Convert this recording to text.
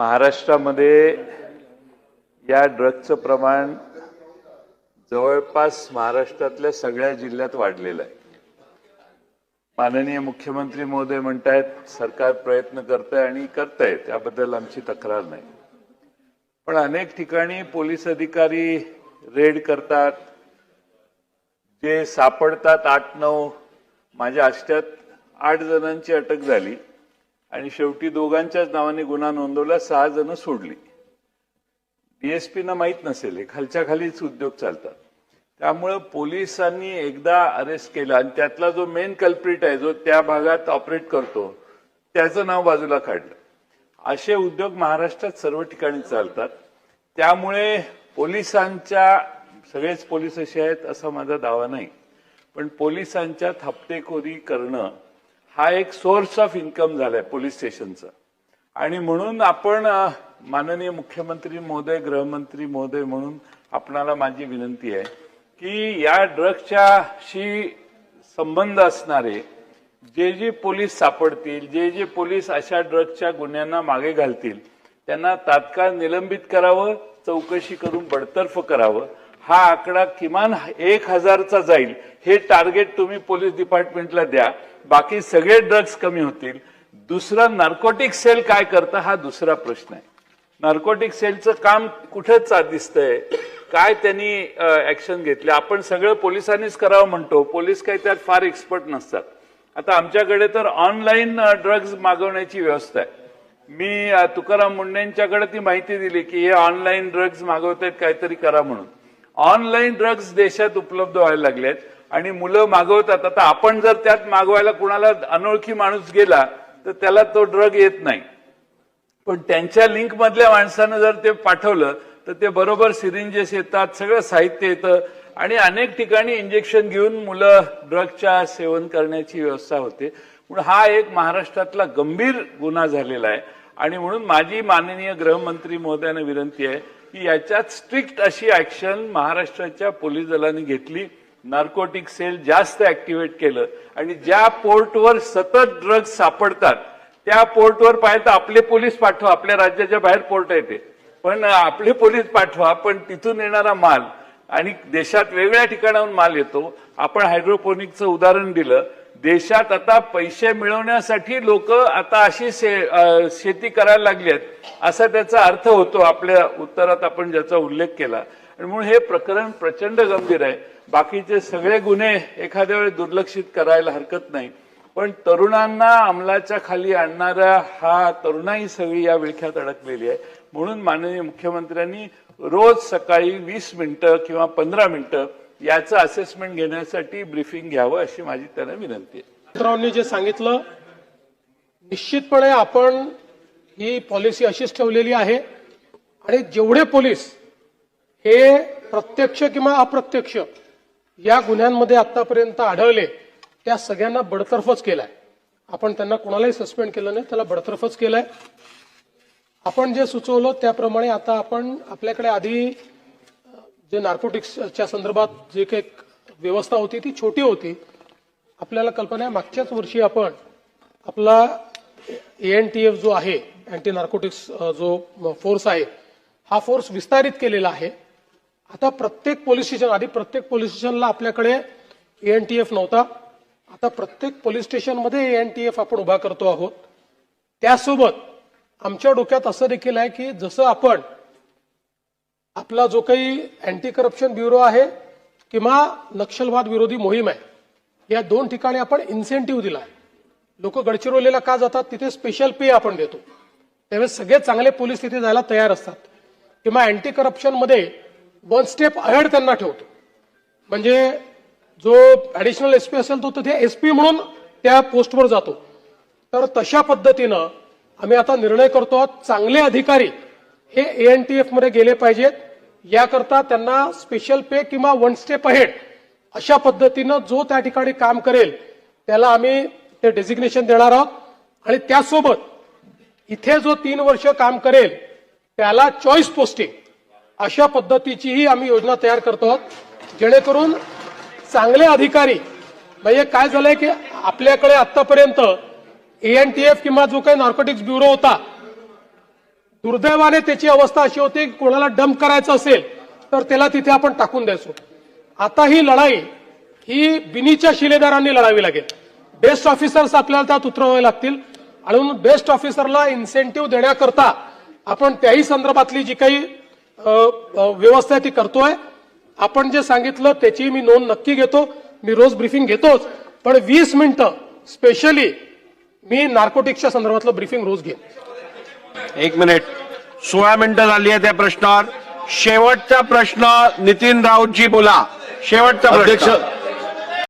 महाराष्ट्रामध्ये या ड्रग्जचं प्रमाण जवळपास महाराष्ट्रातल्या सगळ्या जिल्ह्यात वाढलेलं आहे। माननीय मुख्यमंत्री महोदय म्हणतायत सरकार प्रयत्न करतंय आणि करतंय, त्याबद्दल आमची तक्रार नाही। पण अनेक ठिकाणी पोलीस अधिकारी रेड करतात, जे सापडतात 8-9, माझ्या आष्ट्यात 8 जणांची अटक झाली आणि शेवटी दोघांच्याच नावाने गुन्हा नोंदवला, 6 जण सोडली। डीएसपीना माहित नसेल, हे खालच्या खालीच उद्योग चालतात। त्यामुळे पोलिसांनी एकदा अरेस्ट केला आणि त्यातला जो मेन कल्प्रिट आहे, जो त्या भागात ऑपरेट करतो, त्याचं नाव बाजूला काढलं। असे उद्योग महाराष्ट्रात सर्व ठिकाणी चालतात। त्यामुळे पोलिसांच्या, सगळेच पोलीस असे आहेत असा माझा दावा नाही, पण पोलिसांच्या हप्तेखोरी करणं हा एक सोर्स ऑफ इन्कम झालाय पोलीस स्टेशनचा। आणि म्हणून आपण माननीय मुख्यमंत्री महोदय, गृहमंत्री महोदय म्हणून आपणाला माझी विनंती आहे की या ड्रग्जच्याशी संबंध असणारे जे पोलीस सापडतील, जे पोलीस अशा ड्रग्जच्या गुन्ह्यांना मागे घालतील, त्यांना तात्काळ निलंबित करावं, चौकशी करून बडतर्फ करावं। हा आकडा किमान 1000चा जाईल, हे टार्गेट तुम्ही पोलीस डिपार्टमेंटला द्या, बाकी सगळे ड्रग्ज कमी होतील। दुसरं, नार्कोटिक सेल काय करतं हा दुसरा प्रश्न आहे। नार्कोटिक सेलचं काम कुठेच दिसतंय, काय त्यांनी ऍक्शन घेतली? आपण सगळं पोलिसांनीच करावं म्हणतो, पोलीस काही त्यात फार एक्सपर्ट नसतात। आता आमच्याकडे तर ऑनलाईन ड्रग्ज मागवण्याची व्यवस्था आहे। मी तुकाराम मुंडेंच्याकडे ती माहिती दिली की हे ऑनलाईन ड्रग्ज मागवतायत, काहीतरी करा म्हणून। ऑनलाईन ड्रग्ज देशात उपलब्ध व्हायला लागलेत आणि मुलं मागवतात। आता आपण जर त्यात मागवायला कुणाला अनोळखी माणूस गेला तर त्याला तो ड्रग येत नाही, पण त्यांच्या लिंक मधल्या माणसानं जर ते पाठवलं तर ते बरोबर सिरिंजेस येतात, सगळं साहित्य येतं आणि अनेक ठिकाणी इंजेक्शन घेऊन मुलं ड्रगच्या सेवन करण्याची व्यवस्था होते। म्हणून हा एक महाराष्ट्रातला गंभीर गुन्हा झालेला आहे आणि म्हणून माझी माननीय गृहमंत्री महोदयांना विनंती आहे की याच्यात स्ट्रिक्ट अशी ऍक्शन महाराष्ट्राच्या पोलीस दलाने घेतली, नार्कोटिक सेल जास्त ऍक्टिव्हेट केलं आणि ज्या पोर्टवर सतत ड्रग्ज सापडतात त्या पोर्टवर पाहिजे आपले पोलीस पाठवा, आपल्या राज्याच्या बाहेर पोर्ट आहे ते, पण आपले पोलीस पाठवा, पण तिथून येणारा माल, आणि देशात वेगवेगळ्या ठिकाणाहून माल येतो। आपण हायड्रोपोनिकचं उदाहरण दिलं, देशात आता पैसे मिळवण्यासाठी लोक आता अशी शेती करायला लागली आहेत असा त्याचा अर्थ होतो। आपल्या उत्तरात आपण ज्याचा उल्लेख केला, आणि म्हणून हे प्रकरण प्रचंड गंभीर आहे। बाकीचे सगळे गुन्हे एखाद्या वेळी दुर्लक्षित करायला हरकत नाही, पण तरुणांना अंमलाच्या खाली आणणारा हा तरुणाई सगळी या विळख्यात अडकलेली आहे। म्हणून माननीय मुख्यमंत्र्यांनी रोज सकाळी 20 मिनिटं किंवा 15 मिनिटं याचं असेसमेंट घेण्यासाठी ब्रीफिंग घ्यावं अशी माझी त्यांना विनंती आहे। मित्रांनी जे सांगितलं, निश्चितपणे आपण ही पॉलिसी अशीच ठेवलेली आहे आणि जेवढे पोलीस हे प्रत्यक्ष किंवा अप्रत्यक्ष या गुन्ह्यांमध्ये आतापर्यंत आढळले त्या सगळ्यांना बडतर्फच केलाय। आपण त्यांना कोणालाही सस्पेंड केलं नाही, त्याला बडतर्फच केलाय। आपण जे सुचवलं त्याप्रमाणे आता आपण आपल्याकडे आधी जे नार्कोटिक्सच्या संदर्भात जे काही व्यवस्था होती ती छोटी होती। आपल्याला कल्पना आहे मागच्याच वर्षी आपण आपला ANTF जो आहे, अँटी नार्कोटिक्स जो फोर्स आहे, हा फोर्स विस्तारित केलेला आहे। आता प्रत्येक पोलीस स्टेशन, आधी प्रत्येक पोलीस स्टेशनला आपल्याकडे ANTF नव्हता, आता प्रत्येक पोलीस स्टेशनमध्ये ANTF आपण उभा करतो आहोत। त्यासोबत आमच्या डोक्यात असं देखील आहे की जसं आपण आपला जो काही अँटी करप्शन ब्युरो आहे किंवा नक्षलवाद विरोधी मोहीम आहे, या 2 ठिकाणी आपण इन्सेंटिव्ह दिला आहे। लोक गडचिरोलीला का जातात, तिथे स्पेशल पे आपण देतो, त्यावेळेस सगळे चांगले पोलीस तिथे जायला तयार असतात। किंवा अँटी करप्शन मध्ये 1 स्टेप अहेड त्यांना ठेवतो, म्हणजे जो ऍडिशनल SP असेल तो तिथे SP म्हणून त्या पोस्टवर जातो। तर तशा पद्धतीनं आम्ही आता निर्णय करतो आहोत, चांगले अधिकारी हे ANTF मध्ये गेले पाहिजेत, याकरता त्यांना स्पेशल पे किंवा 1 स्टेप अहेड अशा पद्धतीनं जो त्या ठिकाणी काम करेल त्याला आम्ही ते डेझिग्नेशन देणार आहोत। आणि त्यासोबत इथे जो 3 वर्ष काम करेल त्याला चॉईस पोस्टिंग अशा पद्धतीचीही आम्ही योजना तयार करतो आहोत, जेणेकरून चांगले अधिकारी, म्हणजे काय झालंय की आपल्याकडे आतापर्यंत ANTF किंवा जो काही नार्कोटिक्स ब्युरो होता दुर्दैवाने त्याची अवस्था अशी होती की कोणाला डंप करायचं असेल तर त्याला तिथे आपण टाकून द्यायचो. आता ही लढाई ही बिनीच्या शिलेदारांनी लढावी लागेल. बेस्ट ऑफिसर्स आपल्याला त्यात उतरवावे लागतील आणि म्हणून बेस्ट ऑफिसरला इन्सेंटिव्ह देण्याकरता आपण त्याही संदर्भातली जी काही व्यवस्था आहे ती करतोय. आपण जे सांगितलं त्याची मी नोंद नक्की घेतो. मी रोज ब्रीफिंग घेतोच, पण 20 मिनिटं स्पेशली मी नार्कोटिक्सच्या संदर्भातलं ब्रीफिंग रोज घेईन. 1 मिनिट. 16 मिनिटं झाली आहे त्या प्रश्नावर. शेवटचा प्रश्न नितीन राऊतजी बोला. शेवटचा प्रश्न. अध्यक्ष